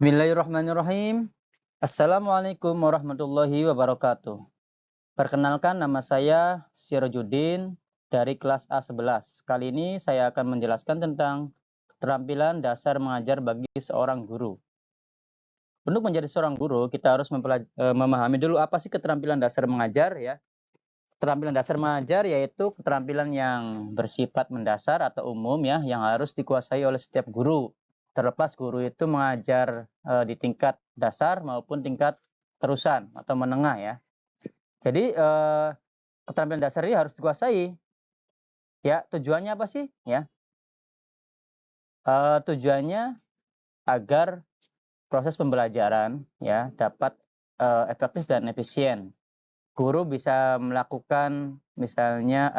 Bismillahirrahmanirrahim. Assalamualaikum warahmatullahi wabarakatuh. Perkenalkan, nama saya Sirajuddin dari kelas A11. Kali ini saya akan menjelaskan tentang keterampilan dasar mengajar bagi seorang guru. Untuk menjadi seorang guru, kita harus memahami dulu apa sih keterampilan dasar mengajar ya. Keterampilan dasar mengajar yaitu keterampilan yang bersifat mendasar atau umum ya, yang harus dikuasai oleh setiap guru. Terlepas guru itu mengajar di tingkat dasar maupun tingkat terusan atau menengah ya. Jadi keterampilan dasar ini harus dikuasai. Ya, tujuannya apa sih? Ya, tujuannya agar proses pembelajaran ya dapat efektif dan efisien. Guru bisa melakukan misalnya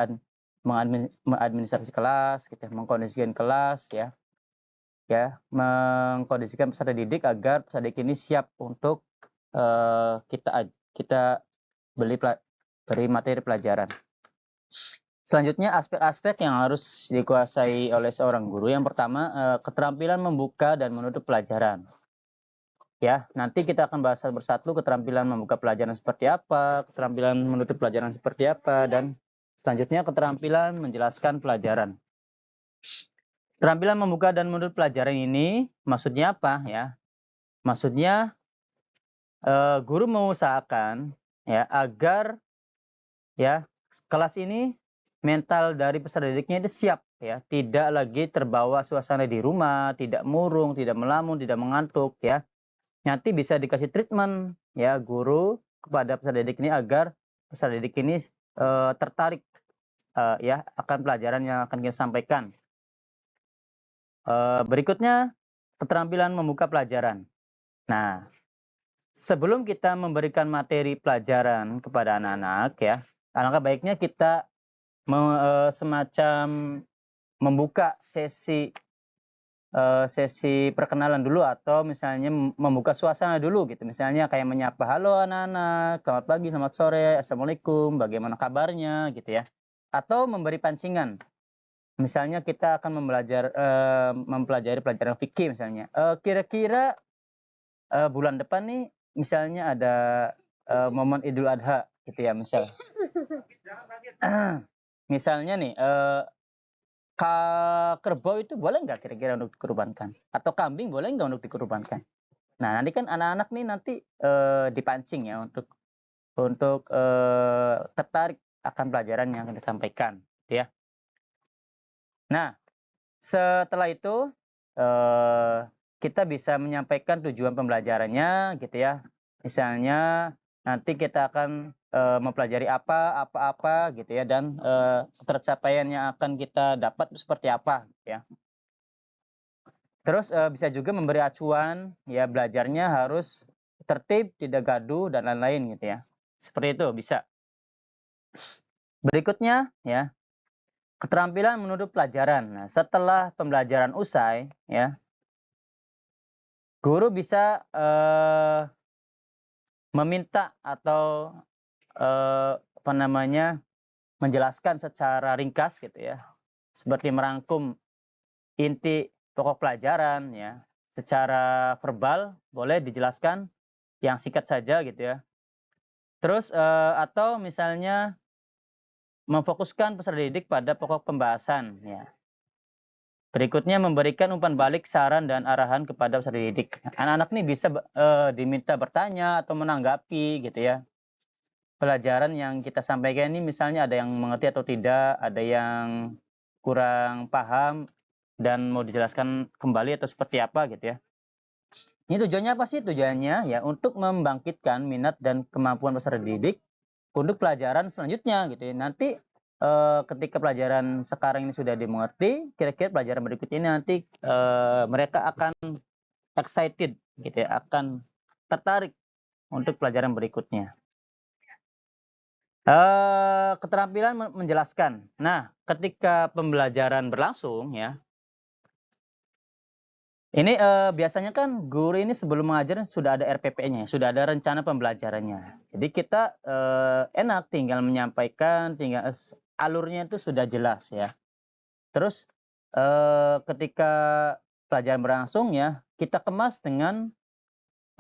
mengadministrasi kelas, gitu, mengkondisikan kelas mengkondisikan peserta didik agar peserta didik ini siap untuk kita beri materi pelajaran. Selanjutnya aspek-aspek yang harus dikuasai oleh seorang guru. Yang pertama, keterampilan membuka dan menutup pelajaran. Ya, nanti kita akan bahas satu persatu keterampilan membuka pelajaran seperti apa, keterampilan menutup pelajaran seperti apa, dan selanjutnya keterampilan menjelaskan pelajaran. Keterampilan membuka dan menutup pelajaran ini maksudnya apa ya? Maksudnya guru mengusahakan ya agar ya kelas ini mental dari peserta didiknya itu siap ya, tidak lagi terbawa suasana di rumah, tidak murung, tidak melamun, tidak mengantuk ya. Nanti bisa dikasih treatment ya guru kepada peserta didik ini agar peserta didik ini tertarik ya akan pelajaran yang akan kita sampaikan. Berikutnya keterampilan membuka pelajaran. Nah, sebelum kita memberikan materi pelajaran kepada anak-anak ya, alangkah baiknya kita semacam membuka sesi perkenalan dulu atau misalnya membuka suasana dulu gitu. Misalnya kayak menyapa, halo anak-anak, selamat pagi, selamat sore, assalamualaikum, bagaimana kabarnya gitu ya. Atau memberi pancingan. Misalnya kita akan mempelajari pelajaran fikih misalnya. Kira-kira bulan depan nih misalnya ada momen Idul Adha gitu ya misal. Misalnya nih kerbau itu boleh nggak kira-kira untuk dikurbankan? Atau kambing boleh nggak untuk dikurbankan? Nah, nanti kan anak-anak nih nanti dipancing ya untuk tertarik akan pelajaran yang akan disampaikan, gitu ya. Nah, setelah itu kita bisa menyampaikan tujuan pembelajarannya, gitu ya. Misalnya nanti kita akan mempelajari apa gitu ya, dan tercapaian yang akan kita dapat seperti apa, ya. Terus bisa juga memberi acuan, ya belajarnya harus tertib, tidak gaduh dan lain-lain gitu ya. Seperti itu bisa. Berikutnya ya, keterampilan menutup pelajaran. Nah, setelah pembelajaran usai ya, guru bisa meminta atau menjelaskan secara ringkas gitu ya. Seperti merangkum inti pokok pelajaran ya. Secara verbal boleh dijelaskan yang singkat saja gitu ya. Terus atau misalnya memfokuskan peserta didik pada pokok pembahasan ya. Berikutnya memberikan umpan balik, saran dan arahan kepada peserta didik. Anak-anak ini bisa diminta bertanya atau menanggapi gitu ya. Pelajaran yang kita sampaikan ini misalnya ada yang mengerti atau tidak, ada yang kurang paham dan mau dijelaskan kembali atau seperti apa gitu ya. Ini tujuannya apa sih? Tujuannya ya untuk membangkitkan minat dan kemampuan peserta didik untuk pelajaran selanjutnya gitu ya. Nanti ketika pelajaran sekarang ini sudah dimengerti, kira-kira pelajaran berikut ini nanti mereka akan excited gitu ya, akan tertarik untuk pelajaran berikutnya. Keterampilan menjelaskan. Nah, ketika pembelajaran berlangsung ya, ini biasanya kan guru ini sebelum mengajar sudah ada RPP-nya, sudah ada rencana pembelajarannya. Jadi kita enak tinggal menyampaikan, tinggal alurnya itu sudah jelas ya. Terus ketika pelajaran berlangsung ya, kita kemas dengan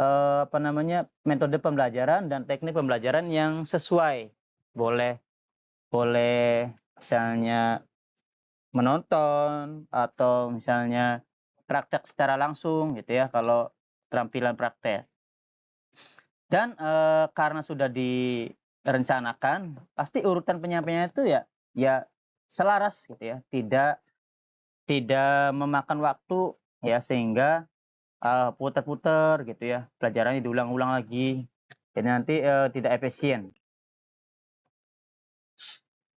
apa namanya, metode pembelajaran dan teknik pembelajaran yang sesuai. Boleh misalnya menonton atau misalnya praktek secara langsung gitu ya, kalau keterampilan praktek. Dan, karena sudah direncanakan, pasti urutan penyampaiannya itu ya selaras gitu ya, tidak memakan waktu ya, sehingga, putar-putar gitu ya, pelajarannya diulang-ulang lagi, jadi nanti, tidak efisien.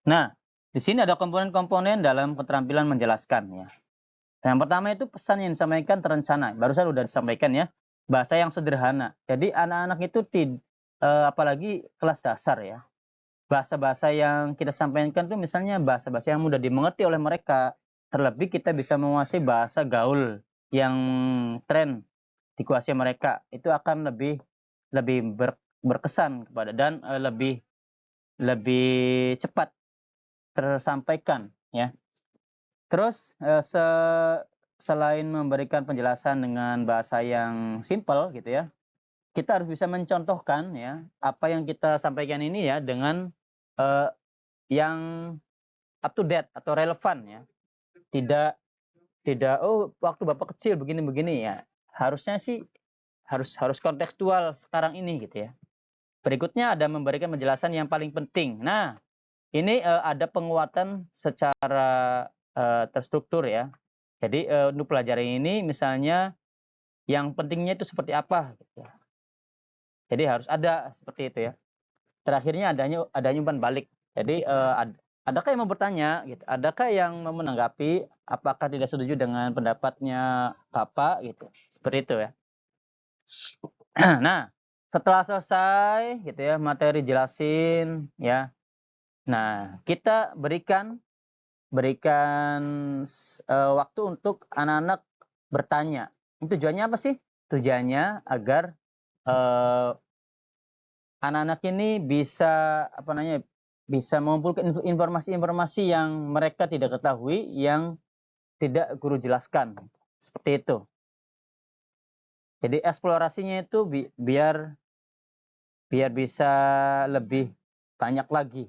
Nah, di sini ada komponen-komponen dalam keterampilan menjelaskan ya. Yang pertama itu pesan yang disampaikan terencana, barusan udah disampaikan ya, bahasa yang sederhana. Jadi anak-anak itu apalagi kelas dasar ya, bahasa-bahasa yang kita sampaikan tuh misalnya bahasa-bahasa yang mudah dimengerti oleh mereka. Terlebih kita bisa menguasai bahasa gaul yang tren dikuasai mereka, itu akan lebih lebih berkesan kepada dan, lebih lebih cepat tersampaikan ya. Terus, selain memberikan penjelasan dengan bahasa yang simpel gitu ya, kita harus bisa mencontohkan ya, apa yang kita sampaikan ini ya dengan, eee, yang up to date atau relevan ya. Tidak tidak, "Oh, waktu Bapak kecil begini-begini," ya. Harusnya sih harus harus kontekstual sekarang ini gitu ya. Berikutnya ada memberikan penjelasan yang paling penting. Nah, ini, ada penguatan secara, terstruktur ya. Jadi, untuk pelajaran ini misalnya yang pentingnya itu seperti apa gitu ya. Jadi harus ada seperti itu ya. Terakhirnya adanya umpan balik. Jadi, adakah yang mau bertanya gitu, adakah yang mau menanggapi, apakah tidak setuju dengan pendapatnya Bapak gitu, seperti itu ya. Nah, setelah selesai gitu ya materi jelasin ya, nah kita berikan berikan waktu untuk anak-anak bertanya. Tujuannya apa sih? Tujuannya agar, eee, anak-anak ini bisa, apa namanya, bisa mengumpulkan informasi-informasi yang mereka tidak ketahui, yang tidak guru jelaskan, seperti itu. Jadi eksplorasinya itu biar biar bisa lebih banyak lagi.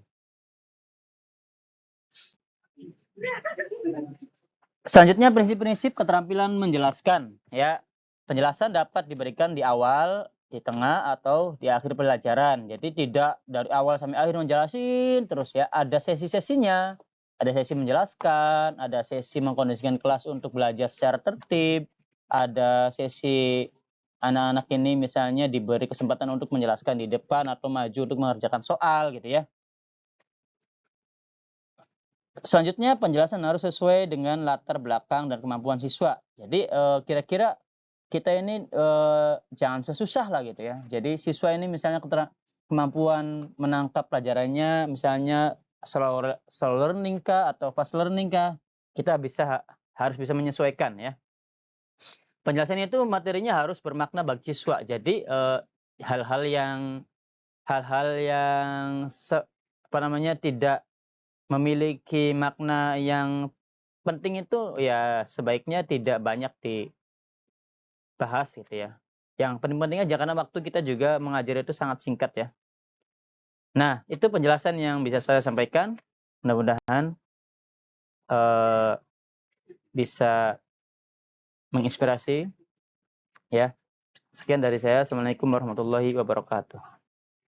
Selanjutnya prinsip-prinsip keterampilan menjelaskan ya. Penjelasan dapat diberikan di awal, di tengah, atau di akhir pelajaran. Jadi tidak dari awal sampai akhir menjelasin terus ya. Ada sesi-sesinya. Ada sesi menjelaskan, ada sesi mengkondisikan kelas untuk belajar secara tertib, ada sesi anak-anak ini misalnya diberi kesempatan untuk menjelaskan di depan atau maju untuk mengerjakan soal gitu ya. Selanjutnya penjelasan harus sesuai dengan latar belakang dan kemampuan siswa. Jadi, kira-kira kita ini, jangan sesusah lah gitu ya. Jadi siswa ini misalnya kemampuan menangkap pelajarannya misalnya slow learning kah atau fast learning kah, kita harus bisa menyesuaikan ya. Penjelasan itu materinya harus bermakna bagi siswa. Jadi, hal-hal yang hal-hal yang apa namanya, tidak memiliki makna yang penting itu ya sebaiknya tidak banyak dibahas gitu ya. Yang penting-penting aja karena waktu kita juga mengajar itu sangat singkat ya. Nah, itu penjelasan yang bisa saya sampaikan. Mudah-mudahan, eee, bisa menginspirasi ya. Sekian dari saya. Assalamualaikum warahmatullahi wabarakatuh.